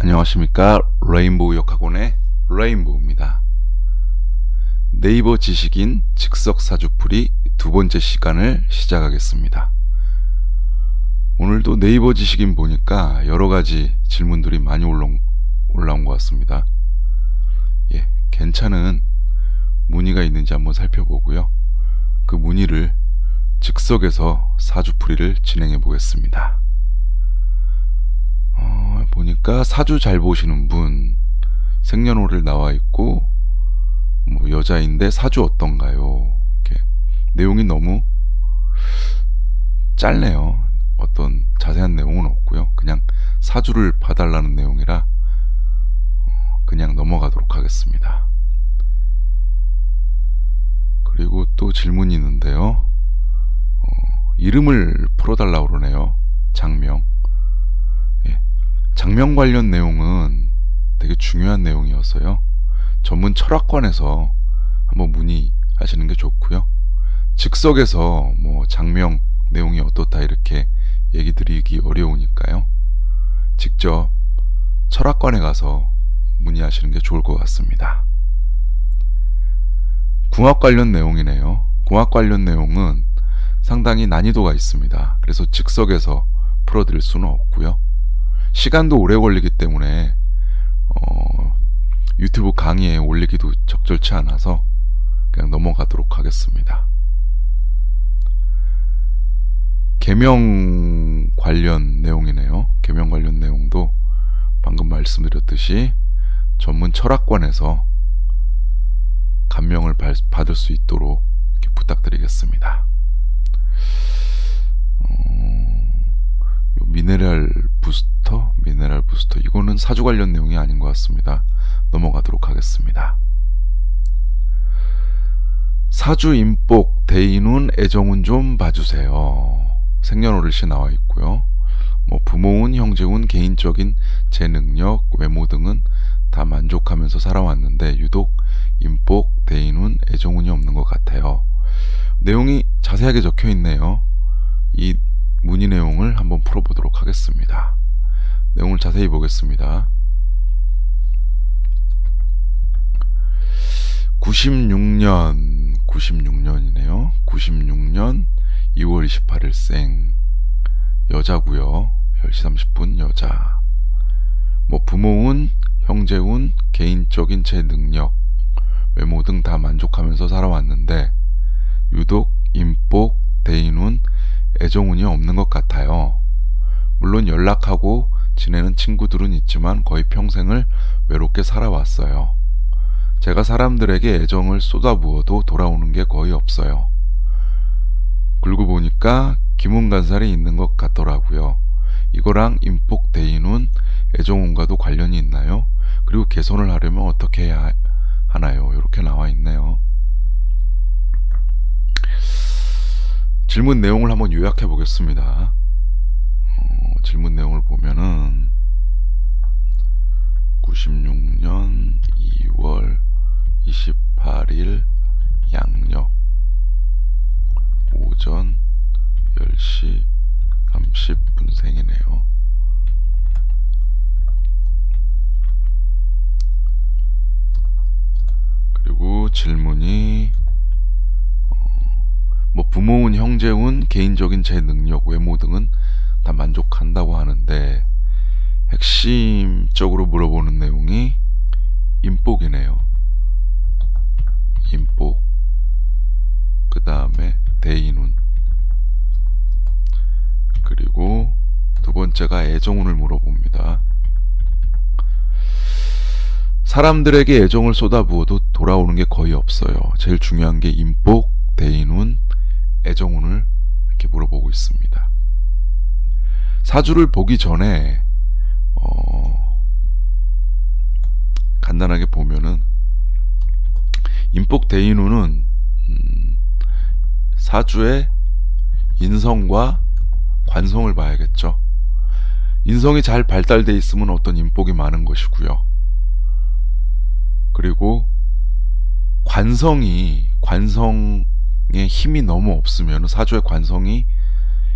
안녕하십니까. 레인보우 역학원의 레인보우입니다. 네이버 지식인 즉석사주풀이 두 번째 시간을 시작하겠습니다. 오늘도 네이버 지식인 보니까 여러가지 질문들이 많이 올라온 것 같습니다. 괜찮은 문의가 있는지 한번 살펴보고요. 그 문의를 즉석에서 사주풀이를 진행해 보겠습니다. 보니까 사주 잘 보시는 분, 생년월일 나와 있고, 여자인데 사주 어떤가요? 이렇게 내용이 너무 짧네요. 어떤 자세한 내용은 없고요. 그냥 사주를 봐달라는 내용이라 그냥 넘어가도록 하겠습니다. 그리고 또 질문이 있는데요. 이름을 풀어달라고 그러네요. 장명. 장명 관련 내용은 되게 중요한 내용이어서요. 전문 철학관에서 한번 문의하시는 게 좋고요. 즉석에서 장명 내용이 어떻다 이렇게 얘기 드리기 어려우니까요. 직접 철학관에 가서 문의하시는 게 좋을 것 같습니다. 궁합 관련 내용이네요. 궁합 관련 내용은 상당히 난이도가 있습니다. 그래서 즉석에서 풀어드릴 수는 없고요. 시간도 오래 걸리기 때문에 유튜브 강의에 올리기도 적절치 않아서 그냥 넘어가도록 하겠습니다. 계명 관련 내용이네요. 계명 관련 내용도 방금 말씀드렸듯이 전문 철학관에서 감명을 받을 수 있도록 이렇게 부탁드리겠습니다. 미네랄 부스터 이거는 사주 관련 내용이 아닌 것 같습니다. 넘어가도록 하겠습니다. 사주 인복 대인운 애정운 좀 봐주세요. 생년월일시 나와 있고요. 부모운 형제운 개인적인 제 능력 외모 등은 다 만족하면서 살아왔는데 유독 인복 대인운 애정운이 없는 것 같아요. 내용이 자세하게 적혀 있네요. 이 문의 내용을 한번 풀어보도록 하겠습니다. 내용을 자세히 보겠습니다. 96년이네요. 96년 2월 28일생 여자고요. 10시 30분 여자. 부모운, 형제운, 개인적인 제 능력, 외모 등 다 만족하면서 살아왔는데 유독 인복, 대인운, 애정운이 없는 것 같아요. 물론 연락하고 지내는 친구들은 있지만 거의 평생을 외롭게 살아왔어요. 제가 사람들에게 애정을 쏟아부어도 돌아오는 게 거의 없어요. 그러고 보니까 기문간살이 있는 것 같더라고요. 이거랑 인복, 대인운, 애정운과도 관련이 있나요? 그리고 개선을 하려면 어떻게 해야 하나요? 이렇게 나와 있네요. 질문 내용을 한번 요약해 보겠습니다. 질문 내용을 보면은 96년 2월 28일 양력 오전 10시 30분생이네요. 그리고 질문이 부모운, 형제운, 개인적인 제 능력, 외모 등은 다 만족한다고 하는데 핵심적으로 물어보는 내용이 인복이네요. 인복, 그 다음에 대인운, 그리고 두 번째가 애정운을 물어봅니다. 사람들에게 애정을 쏟아부어도 돌아오는 게 거의 없어요. 제일 중요한 게 인복, 대인운, 애정운을 이렇게 물어보고 있습니다. 사주를 보기 전에 간단하게 보면은 인복 대인운은 사주의 인성과 관성을 봐야겠죠. 인성이 잘 발달되어 있으면 어떤 인복이 많은 것이고요. 그리고 관성의 힘이 너무 없으면, 사주의 관성이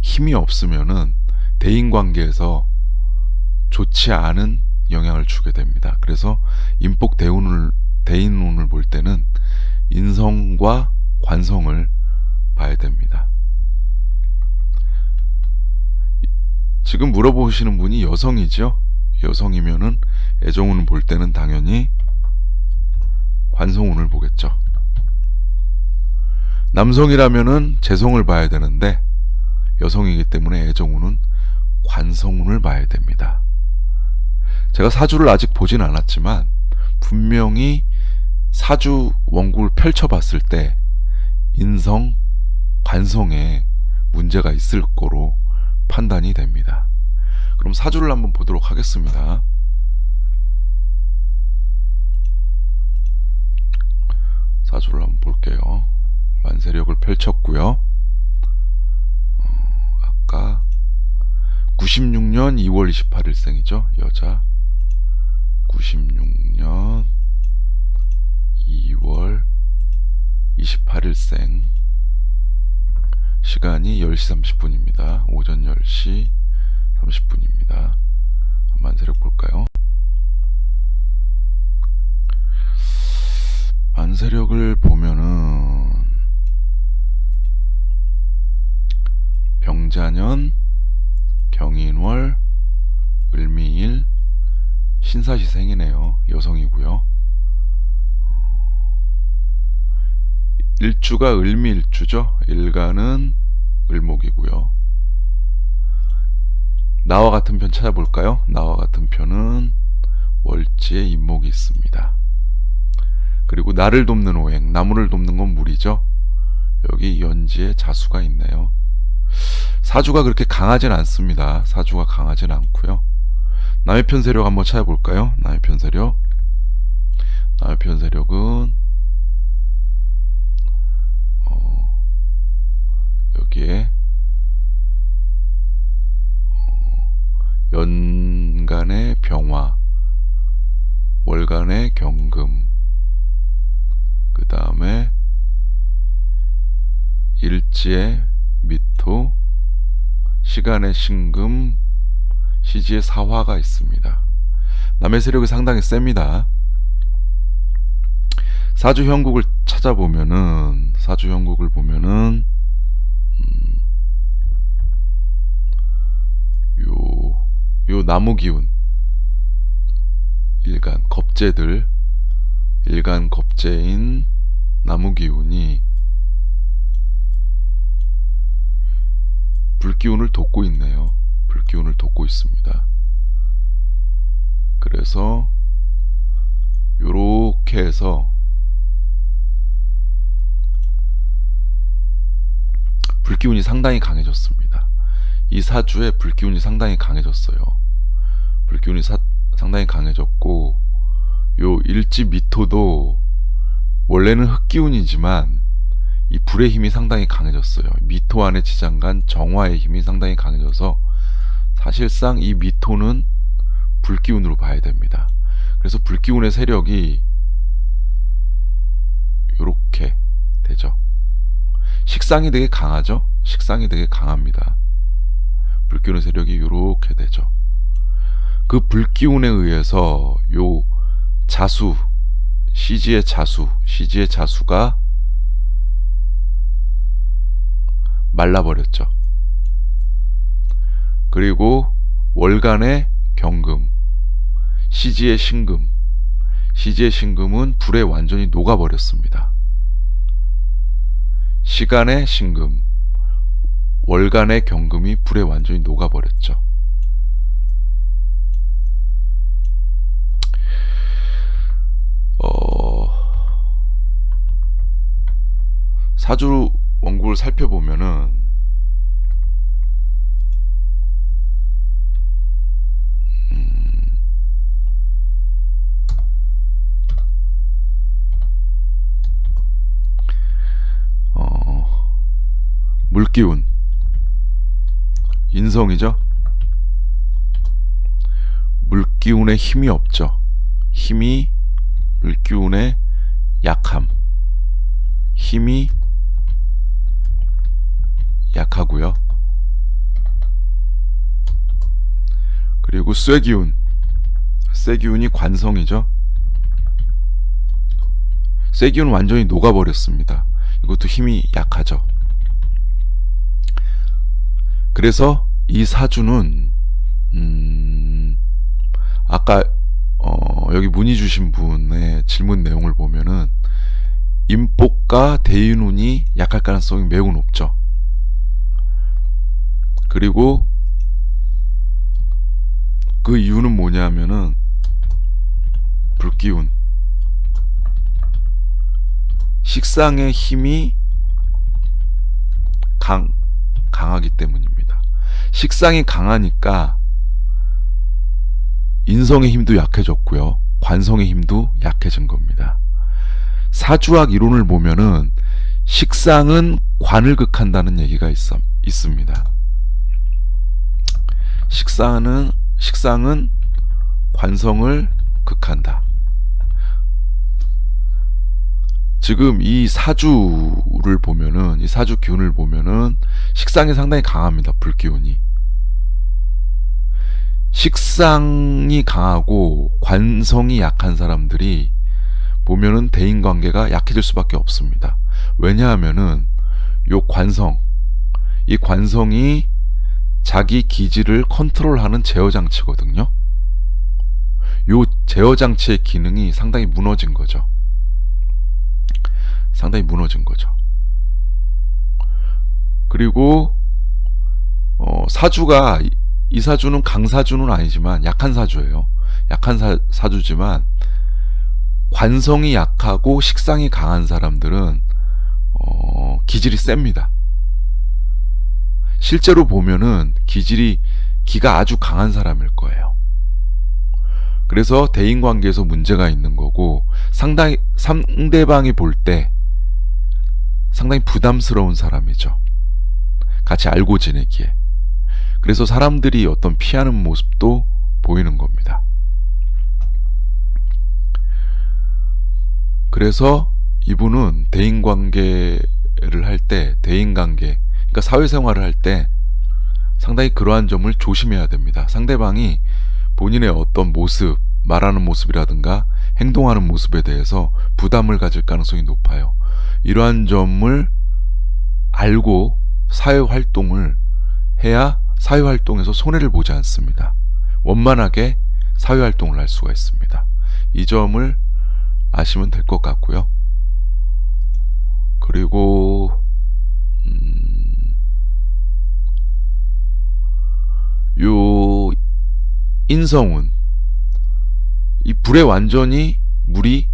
힘이 없으면은 대인관계에서 좋지 않은 영향을 주게 됩니다. 그래서 인복 대인운을 볼 때는 인성과 관성을 봐야 됩니다. 지금 물어보시는 분이 여성이죠. 여성이면은 애정운을 볼 때는 당연히 관성운을 보겠죠. 남성이라면은 재성을 봐야 되는데 여성이기 때문에 애정운은 관성운을 봐야 됩니다. 제가 사주를 아직 보진 않았지만 분명히 사주 원국을 펼쳐봤을 때 인성, 관성에 문제가 있을 거로 판단이 됩니다. 그럼 사주를 한번 보도록 하겠습니다. 사주를 한번 볼게요. 만세력을 펼쳤고요. 아까 96년 2월 28일생이죠. 여자 96년 2월 28일생 시간이 10시 30분입니다. 오전 10시 30분입니다. 만세력 볼까요? 만세력을 보면은 병자년, 경인월, 을미일, 신사시생이네요. 여성이고요. 일주가 을미일주죠. 일간은 을목이고요. 나와 같은 편 찾아볼까요? 나와 같은 편은 월지에 인목이 있습니다. 그리고 나를 돕는 오행, 나무를 돕는 건 물이죠. 여기 연지에 자수가 있네요. 사주가 그렇게 강하진 않습니다. 사주가 강하진 않고요. 남의 편 세력 한번 찾아볼까요? 남의 편 세력. 남의 편 세력은 여기에 연간의 병화, 월간의 경금, 그 다음에 일지의 미토, 시간의 신금, 시지의 사화가 있습니다. 남의 세력이 상당히 셉니다. 사주 형국을 찾아보면은, 사주 형국을 보면은 요 나무 기운, 일간 겁재들, 일간 겁재인 나무 기운이 불기운을 돕고 있네요. 불기운을 돕고 있습니다. 그래서 요렇게 해서 불기운이 상당히 강해졌습니다. 이 사주에 불기운이 상당히 강해졌어요. 불기운이 상당히 강해졌고, 요 일지 미토도 원래는 흑기운이지만 이 불의 힘이 상당히 강해졌어요. 미토 안에 지장간 정화의 힘이 상당히 강해져서 사실상 이 미토는 불기운으로 봐야 됩니다. 그래서 불기운의 세력이 요렇게 되죠. 식상이 되게 강하죠. 식상이 되게 강합니다. 불기운의 세력이 요렇게 되죠. 그 불기운에 의해서 요 자수, 시지의 자수가 말라버렸죠. 그리고 월간의 경금, 시지의 신금은 불에 완전히 녹아버렸습니다. 시간의 신금, 월간의 경금이 불에 완전히 녹아버렸죠. 사주 원국을 살펴보면은 물기운, 인성이죠. 물기운에 힘이 없죠. 힘이 물기운의 약함, 힘이 약하고요. 쇠기운이 관성이죠. 쇠기운은 완전히 녹아버렸습니다. 이것도 힘이 약하죠. 그래서 이 사주는 아까 여기 문의 주신 분의 질문 내용을 보면은 인복과 대인운이 약할 가능성이 매우 높죠. 그리고 그 이유는 뭐냐면은 불기운, 식상의 힘이 강하기 때문입니다. 식상이 강하니까 인성의 힘도 약해졌고요. 관성의 힘도 약해진 겁니다. 사주학 이론을 보면은 식상은 관을 극한다는 얘기가 있습니다. 식상은 관성을 극한다. 지금 이 사주를 보면은, 이 사주 기운을 보면은 식상이 상당히 강합니다. 불기운이. 식상이 강하고 관성이 약한 사람들이 보면은 대인관계가 약해질 수밖에 없습니다. 왜냐하면은 이 관성이 자기 기질을 컨트롤하는 제어장치거든요. 요 제어장치의 기능이 상당히 무너진 거죠. 그리고 사주가 이 사주는 강사주는 아니지만 약한 사주예요. 약한 사주지만 관성이 약하고 식상이 강한 사람들은 기질이 셉니다. 실제로 보면은 기가 아주 강한 사람일 거예요. 그래서 대인관계에서 문제가 있는 거고 상대방이 볼 때 상당히 부담스러운 사람이죠. 같이 알고 지내기에. 그래서 사람들이 어떤 피하는 모습도 보이는 겁니다. 그래서 이분은 대인관계를 할 때, 그러니까 사회생활을 할 때 상당히 그러한 점을 조심해야 됩니다. 상대방이 본인의 어떤 모습, 말하는 모습이라든가 행동하는 모습에 대해서 부담을 가질 가능성이 높아요. 이러한 점을 알고 사회활동을 해야 사회활동에서 손해를 보지 않습니다. 원만하게 사회활동을 할 수가 있습니다. 이 점을 아시면 될 것 같고요. 그리고 요 인성운, 이 불에 완전히 물이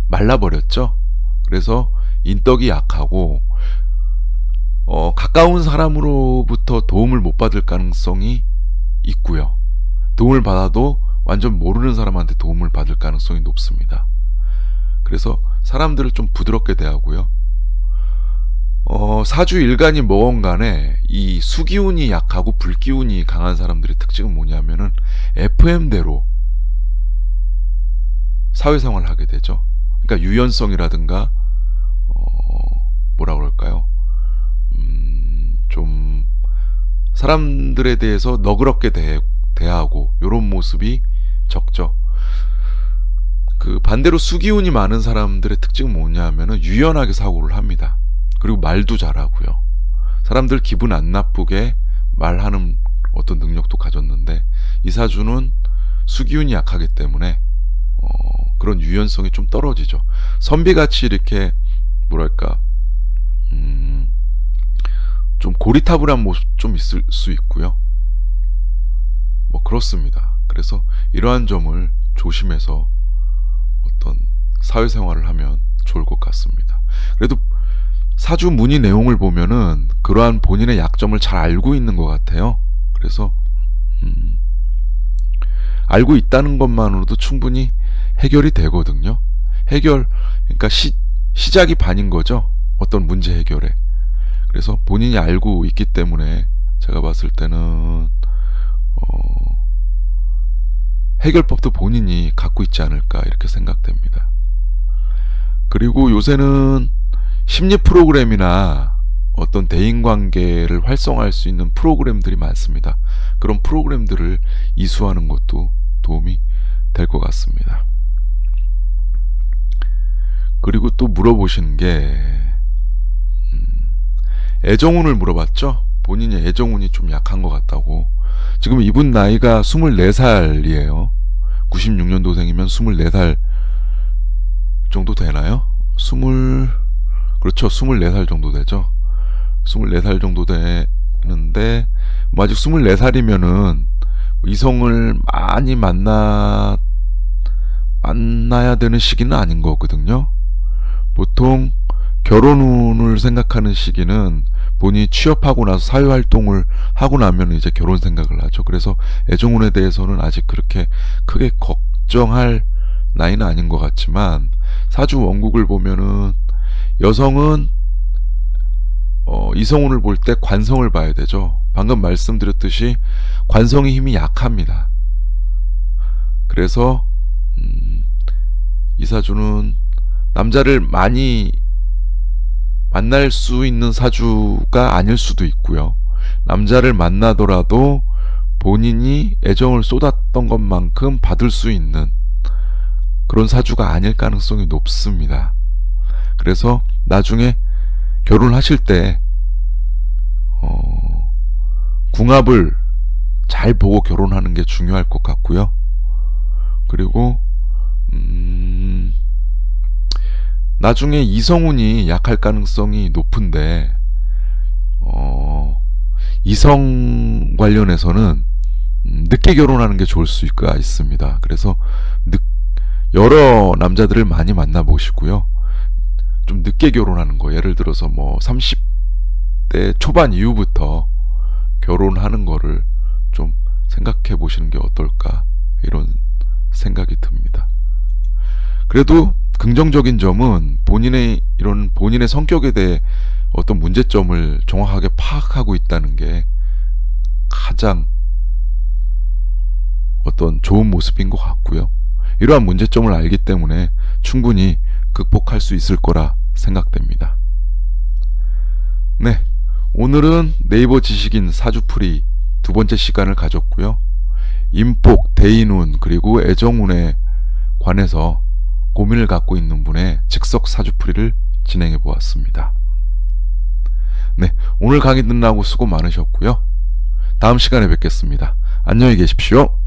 말라버렸죠. 그래서 인덕이 약하고 가까운 사람으로부터 도움을 못 받을 가능성이 있고요. 도움을 받아도 완전 모르는 사람한테 도움을 받을 가능성이 높습니다. 그래서 사람들을 좀 부드럽게 대하고요. 사주 일간이 뭐건 간에 이 수기운이 약하고 불기운이 강한 사람들의 특징은 뭐냐면은 FM대로 사회생활을 하게 되죠. 그러니까 유연성이라든가 뭐라 그럴까요? 좀 사람들에 대해서 너그럽게 대하고 이런 모습이 적죠. 그 반대로 수기운이 많은 사람들의 특징은 뭐냐면은 유연하게 사고를 합니다. 그리고 말도 잘하고요. 사람들 기분 안 나쁘게 말하는 어떤 능력도 가졌는데 이 사주는 수기운이 약하기 때문에 그런 유연성이 좀 떨어지죠. 선비같이 이렇게 뭐랄까 좀 고리타분한 모습 좀 있을 수 있고요. 뭐 그렇습니다. 그래서 이러한 점을 조심해서 어떤 사회생활을 하면 좋을 것 같습니다. 그래도 사주 문의 내용을 보면은 그러한 본인의 약점을 잘 알고 있는 것 같아요. 그래서 알고 있다는 것만으로도 충분히 해결이 되거든요. 그러니까 시작이 반인 거죠. 어떤 문제 해결에. 그래서 본인이 알고 있기 때문에 제가 봤을 때는 해결법도 본인이 갖고 있지 않을까 이렇게 생각됩니다. 그리고 요새는 심리 프로그램이나 어떤 대인관계를 활성화할 수 있는 프로그램들이 많습니다. 그런 프로그램들을 이수하는 것도 도움이 같습니다. 그리고 또 물어보시는 게 애정운을 물어봤죠. 본인이 애정운이 좀 약한 것 같다고. 지금 이분 나이가 24살이에요. 96년도생이면 24살 정도 되나요? 그렇죠. 24살 정도 되죠. 24살 정도 되는데, 뭐 아직 24살이면은 이성을 많이 만나야 되는 시기는 아닌 거거든요. 보통 결혼운을 생각하는 시기는 본인이 취업하고 나서 사회활동을 하고 나면 이제 결혼 생각을 하죠. 그래서 애정운에 대해서는 아직 그렇게 크게 걱정할 나이는 아닌 것 같지만, 사주 원국을 보면은 여성은 이성운을 볼 때 관성을 봐야 되죠. 방금 말씀드렸듯이 관성의 힘이 약합니다. 그래서 이 사주는 남자를 많이 만날 수 있는 사주가 아닐 수도 있고요. 남자를 만나더라도 본인이 애정을 쏟았던 것만큼 받을 수 있는 그런 사주가 아닐 가능성이 높습니다. 그래서 나중에 결혼하실 때 궁합을 잘 보고 결혼하는 게 중요할 것 같고요. 그리고 나중에 이성운이 약할 가능성이 높은데, 이성 관련해서는 늦게 결혼하는 게 좋을 수가 있습니다. 그래서 여러 남자들을 많이 만나보시고요. 좀 늦게 결혼하는 거, 예를 들어서 뭐 30대 초반 이후부터 결혼하는 거를 좀 생각해 보시는 게 어떨까, 이런 생각이 듭니다. 그래도 긍정적인 점은 본인의 성격에 대해 어떤 문제점을 정확하게 파악하고 있다는 게 가장 어떤 좋은 모습인 것 같고요. 이러한 문제점을 알기 때문에 충분히 극복할 수 있을 거라 생각됩니다. 네, 오늘은 네이버 지식인 사주풀이 두 번째 시간을 가졌고요. 인복, 대인운, 그리고 애정운에 관해서 고민을 갖고 있는 분의 즉석 사주풀이를 진행해 보았습니다. 네, 오늘 강의 듣느라고 수고 많으셨고요. 다음 시간에 뵙겠습니다. 안녕히 계십시오.